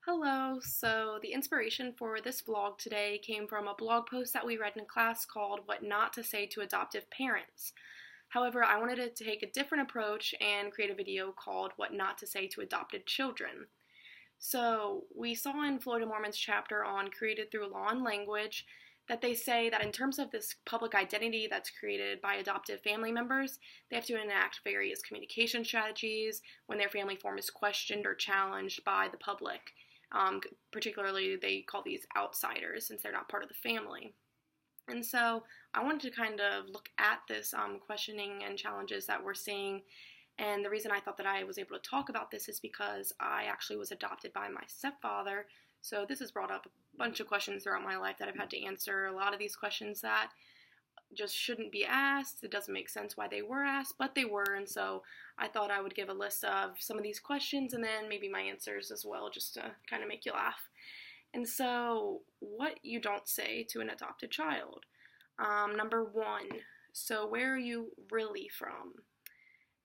Hello, so the inspiration for this vlog today came from a blog post that we read in class called What Not to Say to Adoptive Parents. However, I wanted to take a different approach and create a video called What Not to Say to Adopted Children. So, we saw in Florida Mormon's chapter on Created Through Law and Language that they say that in terms of this public identity that's created by adoptive family members, they have to enact various communication strategies when their family form is questioned or challenged by the public. Particularly, they call these outsiders since they're not part of the family. And so I wanted to kind of look at this questioning and challenges that we're seeing. And the reason I thought that I was able to talk about this is because I actually was adopted by my stepfather. So this has brought up a bunch of questions throughout my life that I've had to answer. A lot of these questions that just shouldn't be asked. It doesn't make sense why they were asked, but they were, and so I thought I would give a list of some of these questions and then maybe my answers as well, just to kind of make you laugh. And so, what you don't say to an adopted child. Number one, so where are you really from?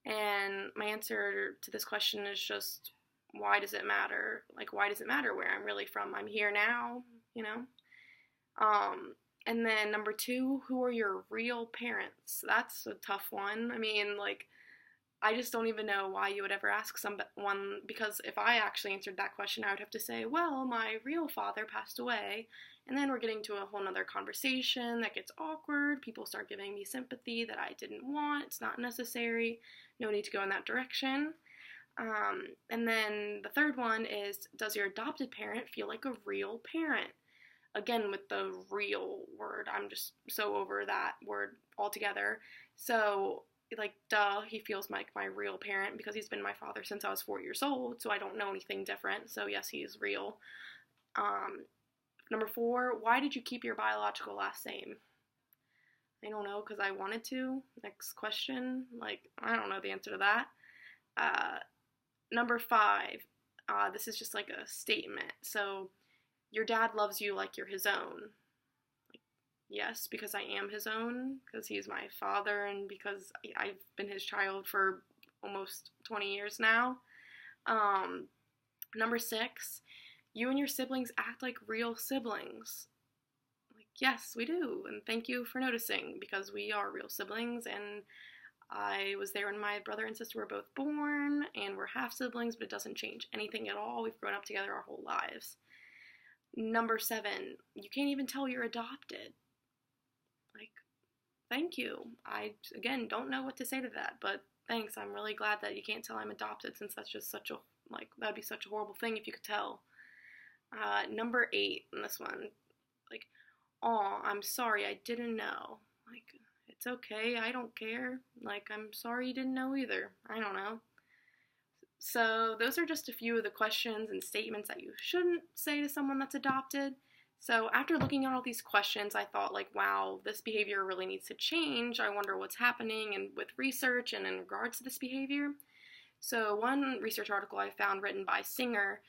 And my answer to this question is just, why does it matter? Like, why does it matter where I'm really from? I'm here now, you know? And then number two, who are your real parents? That's a tough one. I mean, I just don't even know why you would ever ask someone, because if I actually answered that question, I would have to say, well, my real father passed away. And then we're getting to a whole nother conversation that gets awkward. People start giving me sympathy that I didn't want. It's not necessary. No need to go in that direction. And then the third one is, does your adopted parent feel like a real parent? Again, with the real word, I'm just so over that word altogether. So, duh, he feels like my real parent because he's been my father since I was 4 years old, so I don't know anything different. So, yes, he is real. Number four, why did you keep your biological last name? I don't know, because I wanted to. Next question. I don't know the answer to that. Number five, this is just like a statement. So, your dad loves you like you're his own. Yes, because I am his own, because he's my father, and because I've been his child for almost 20 years now. Number six, you and your siblings act like real siblings. Yes, we do, and thank you for noticing, because we are real siblings, and I was there when my brother and sister were both born, and we're half siblings, but it doesn't change anything at all. We've grown up together our whole lives. Number seven, you can't even tell you're adopted. Thank you. I, again, don't know what to say to that, but thanks. I'm really glad that you can't tell I'm adopted, since that's just such a, that'd be such a horrible thing if you could tell. Number eight, in this one, aw, I'm sorry, I didn't know. It's okay, I don't care. I'm sorry you didn't know either. I don't know. So those are just a few of the questions and statements that you shouldn't say to someone that's adopted. So after looking at all these questions, I thought, wow, this behavior really needs to change. I wonder what's happening and with research and in regards to this behavior. So one research article I found written by Singer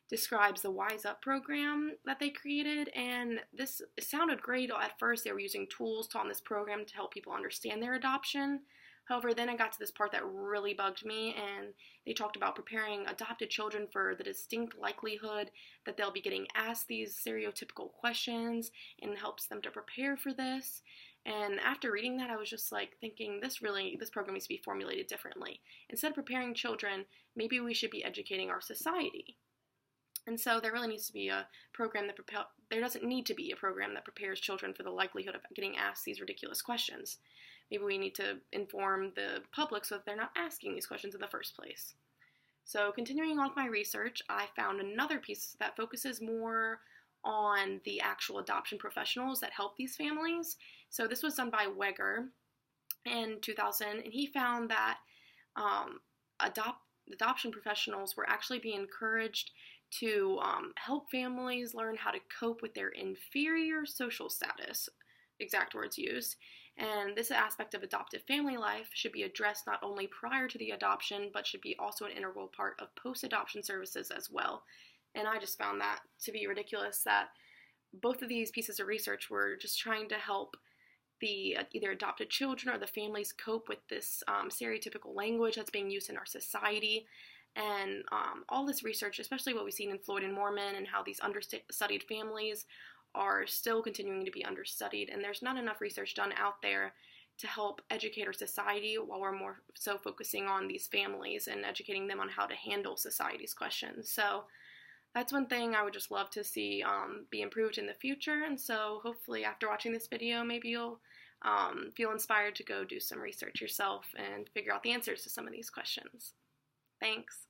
describes the Wise Up program that they created, and this sounded great at first. They were using tools on this program to help people understand their adoption. However, then I got to this part that really bugged me, and they talked about preparing adopted children for the distinct likelihood that they'll be getting asked these stereotypical questions, and helps them to prepare for this. And after reading that, I was just thinking, this program needs to be formulated differently. Instead of preparing children, maybe we should be educating our society. And so there really needs to be a program there doesn't need to be a program that prepares children for the likelihood of getting asked these ridiculous questions. Maybe we need to inform the public so that they're not asking these questions in the first place. So continuing on with my research, I found another piece that focuses more on the actual adoption professionals that help these families. So this was done by Weger in 2000, and he found that adoption professionals were actually being encouraged to help families learn how to cope with their inferior social status, exact words used. And this aspect of adoptive family life should be addressed not only prior to the adoption, but should be also an integral part of post-adoption services as well. And I just found that to be ridiculous, that both of these pieces of research were just trying to help the either adopted children or the families cope with this stereotypical language that's being used in our society. And all this research, especially what we've seen in Floyd and Mormon and how these understudied families are still continuing to be understudied, and there's not enough research done out there to help educate our society while we're more so focusing on these families and educating them on how to handle society's questions. So that's one thing I would just love to see be improved in the future. And so hopefully after watching this video, maybe you'll feel inspired to go do some research yourself and figure out the answers to some of these questions. Thanks.